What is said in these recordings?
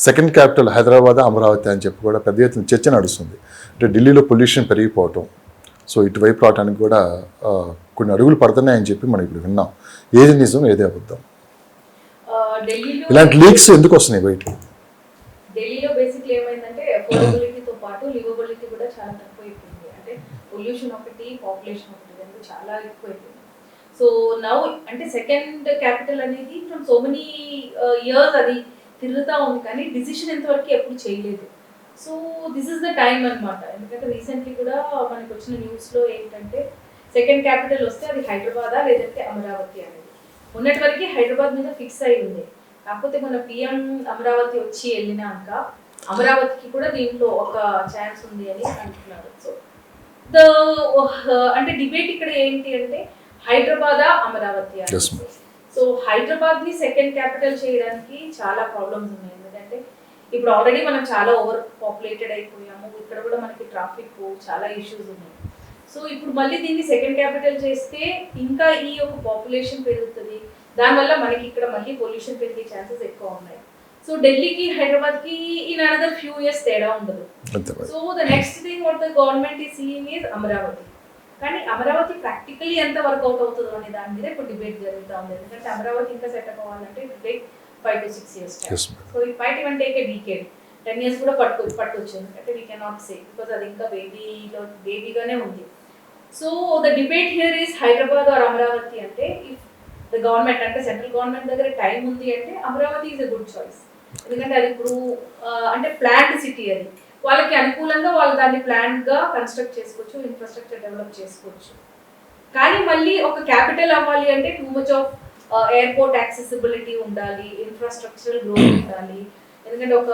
Second capital Hyderabad Amaravati అని చెప్పి కూడా పెద్ద ఎత్తున చర్చ నడుస్తుంది. అంటే ఢిల్లీలో పొల్యూషన్ పెరిగిపోవటం, సో ఇటువైపు రావడానికి కూడా కొన్ని అడుగులు పడుతున్నాయని చెప్పి మనం ఇప్పుడు విన్నాం. ఏది నిజం, ఏది అబద్ధం? ఇలాంటి లీక్స్ ఎందుకు వస్తున్నాయి బయటికి? ఢిల్లీలో బేసిక్లీ ఏమైందంటే అఫోర్డబిలిటీతో పాటు లివబిలిటీ కూడా చాలా తక్కువైపోయింది. అంటే పొల్యూషన్ ఒకటి, పాపులేషన్ ఒకటి, రెండు చాలా ఎక్కువైపోయింది. సో నౌ అంటే సెకండ్ క్యాపిటల్ అనేది ఫ్రమ్ సో మెనీ ఇయర్స్ అది తిరుగుతూ ఉంది, కానీ డిసిషన్ ఎంతవరకు ఎప్పుడు చేయలేదు. So this is the time అనమాట. ఎందుకంటే రీసెంట్లీ కూడా మనకు వచ్చిన న్యూస్లో ఏంటంటే సెకండ్ క్యాపిటల్ వస్తే అది హైదరాబాదా లేదంటే అమరావతి అనేది. మొన్నటి వరకు హైదరాబాద్ మీద ఫిక్స్ అయి ఉంది. కాకపోతే మన పిఎం అమరావతి వచ్చి వెళ్ళినాక అమరావతికి కూడా దీంట్లో ఒక ఛాన్స్ ఉంది అని అంటున్నారు. సో అంటే డిబేట్ ఇక్కడ ఏంటి అంటే హైదరాబాదా అమరావతి అని. సో హైదరాబాద్ ని సెకండ్ క్యాపిటల్ చేయడానికి చాలా ప్రాబ్లమ్స్ ఉన్నాయి. ఎందుకంటే ఇప్పుడు ఆల్రెడీ మనం చాలా ఓవర్ పాపులేటెడ్ అయిపోయాము. ఇక్కడ కూడా మనకి ట్రాఫిక్ చాలా ఇష్యూస్ ఉన్నాయి. సో ఇప్పుడు మళ్ళీ దీన్ని సెకండ్ క్యాపిటల్ చేస్తే ఇంకా ఈ యొక్క పాపులేషన్ పెరుగుతుంది. దానివల్ల మనకి ఇక్కడ మళ్ళీ పొల్యూషన్ పెరిగే ఛాన్సెస్ ఎక్కువ ఉన్నాయి. సో ఢిల్లీకి హైదరాబాద్కి ఇన్ అనదర్ ఫ్యూ ఇయర్స్ తేడా ఉండదు. So the next thing what the government is seeing is Amaravati. కానీ అమరావతి ప్రాక్టికలీ ఎంత వర్కౌట్ అవుతుందో అనే దాని మీద ఇప్పుడు డిబేట్ జరుగుతూ ఉంది. ఎందుకంటే అమరావతి ఇంకా సెటప్ అవ్వాలంటే it take 5 to 6 years time. So it might even take a decade, 10 years కూడా పట్టొచ్చు. ఎందుకంటే వీ కెనాట్ సే బికాజ్ అది ఇంకా బేబీగానే ఉంది. So the debate here is Hyderabad or Amaravati. అంటే ఇఫ్ ద గవర్నమెంట్ అంటే సెంట్రల్ గవర్నమెంట్ దగ్గర టైం ఉంది అంటే Amaravati is a good choice. ఎందుకంటే అది ఇప్పుడు అంటే ప్లాన్డ్ సిటీ, అది వాళ్ళకి అనుకూలంగా వాళ్ళు దాన్ని ప్లాన్గా కన్స్ట్రక్ట్ చేసుకోవచ్చు, ఇన్ఫ్రాస్ట్రక్చర్ డెవలప్ చేసుకోవచ్చు. కానీ మళ్ళీ ఒక క్యాపిటల్ అవ్వాలి అంటే too much of airport accessibility ఉండాలి, ఇన్ఫ్రాస్ట్రక్చరల్ గ్రోత్ ఉండాలి. ఎందుకంటే ఒక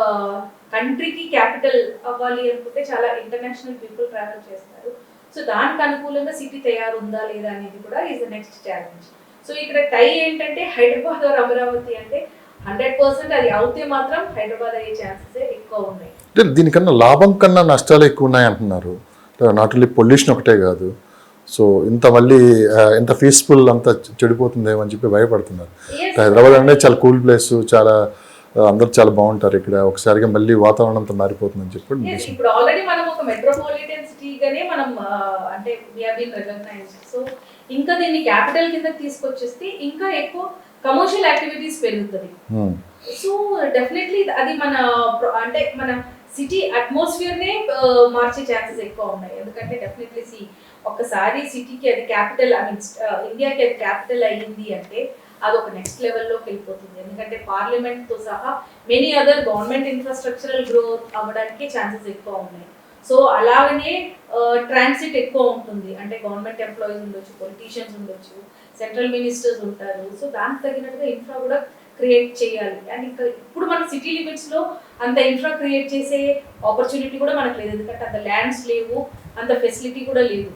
కంట్రీకి క్యాపిటల్ అవ్వాలి అనుకుంటే చాలా ఇంటర్నేషనల్ పీపుల్ ట్రావెల్ చేస్తారు. సో దానికి అనుకూలంగా సిటీ తయారుందా లేదా అనేది కూడా is the next challenge. So ఇక్కడ టై ఏంటంటే హైదరాబాద్ ఆర్ అమరావతి అంటే 100% అది అవుతే మాత్రం హైదరాబాద్ అయ్యే ఛాన్సెస్ ఎక్కువ ఉన్నాయి. దీనికన్నా లాభం కన్నా నష్టాలు ఎక్కువ ఉన్నాయి అంటున్నారు. నాట్ ఓన్లీ పొల్యూషన్ ఒకటే కాదు, సో ఇంత మళ్ళీ ఎంత పీస్ఫుల్ అంతా చెడిపోతుందేమో అని చెప్పి భయపడుతున్నారు. హైదరాబాద్ అంటే చాలా కూల్ ప్లేస్, చాలా అందరు చాలా బాగుంటారు ఇక్కడ, ఒకసారిగా మళ్ళీ వాతావరణం అంతా మారిపోతుందని చెప్పి. ఇప్పుడు ఆల్రెడీ మనం ఒక మెట్రోపాలిటన్ సిటీగానే మనం అంటే we have been recognised. So ఇంకా దీన్ని క్యాపిటల్ కింద తీసుకొచ్చేస్తే ఇంకా ఎక్కువ కమర్షియల్ యాక్టివిటీస్ పెరుగుతుంది. సో డెఫినెట్లీ అది మన అంటే మన సిటీ అట్మాస్ఫియర్ నే మార్చే ఛాన్సెస్ ఎక్కువ ఉన్నాయి. ఎందుకంటే డెఫినెట్లీ ఒక్కసారి సిటీకి అది క్యాపిటల్, ఐ మీన్ ఇండియాకి అది క్యాపిటల్ అయ్యింది అంటే అది ఒక నెక్స్ట్ లెవెల్లోకి వెళ్ళిపోతుంది. ఎందుకంటే పార్లమెంట్తో సహా many other government infrastructural growth అవ్వడానికి ఛాన్సెస్ ఎక్కువ ఉన్నాయి. సో అలాగనే ట్రాన్సిట్ ఎక్కువ ఉంటుంది. అంటే గవర్నమెంట్ ఎంప్లాయీస్ ఉండొచ్చు, పొలిటీషియన్స్ ఉండొచ్చు, సెంట్రల్ మినిస్టర్స్ ఉంటారు. సో దానికి తగినట్టుగా ఇన్ఫ్రా కూడా క్రియేట్ చేయాలి. అండ్ ఇంకా ఇప్పుడు మన సిటీ లిమిట్స్లో అంత ఇన్ఫ్రా క్రియేట్ చేసే ఆపర్చునిటీ కూడా మనకు లేదు. ఎందుకంటే అంత ల్యాండ్స్ లేవు, అంత ఫెసిలిటీ కూడా లేదు.